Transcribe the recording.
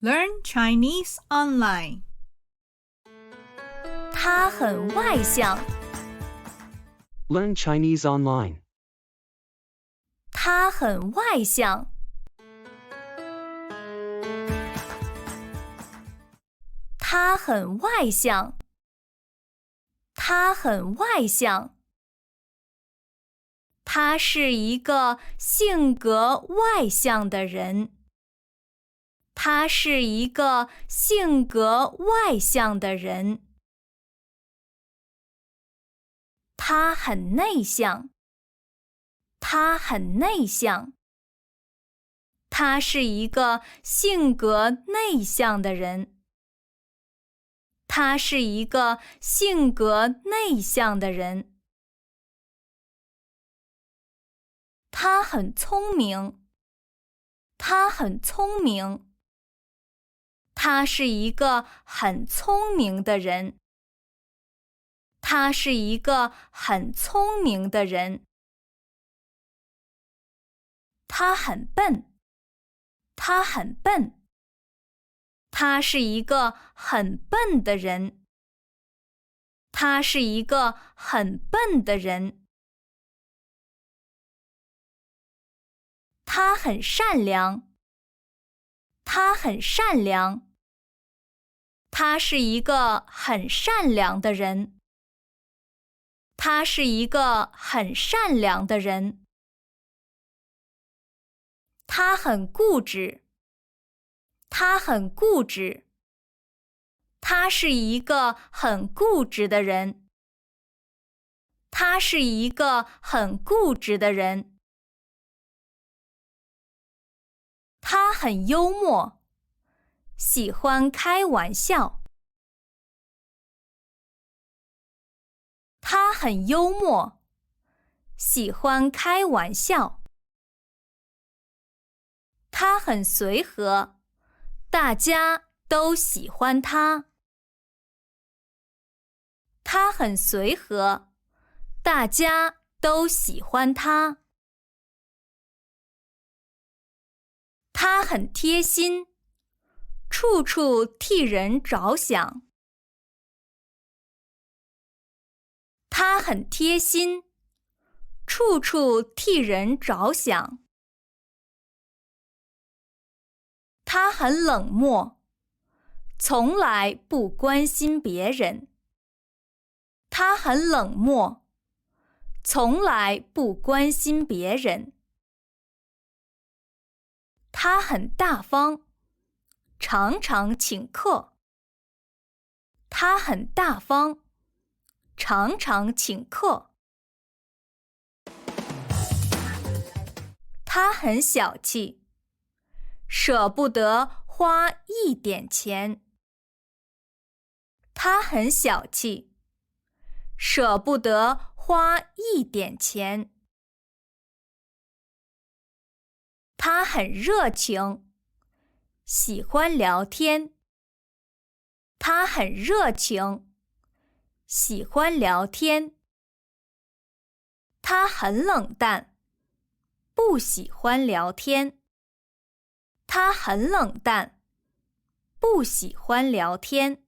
Learn Chinese online. 他很外向。Learn Chinese online. 他很外向。他很外向。他很外向。他是一个性格外向的人。他是一个性格外向的人。他很内向。他很内向。他是一个性格内向的人。他是一个性格内向的人。他很聪明。他很聪明。他是一个很聪明的人。他是一个很聪明的人。他很笨。他很笨。他是一个很笨的人。他是一个很笨的人。他很善良。他很善良。他是一个很善良的人。他是一个很善良的人。他很固执。他很固执。他是一个很固执的人。他是一个很固执的人。他很幽默，喜欢开玩笑。他很幽默，喜欢开玩笑。他很随和，大家都喜欢他。他很随和，大家都喜欢他。他很贴心，处处替人着想。他很贴心，处处替人着想。他很冷漠，从来不关心别人。他很冷漠，从来不关心别人。他很大方，常常请客。他很大方，常常请客。他很小气，舍不得花一点钱。他很小气，舍不得花一点钱。他很热情，喜欢聊天。他很热情，喜欢聊天。他很冷淡，不喜欢聊天。他很冷淡，不喜欢聊天。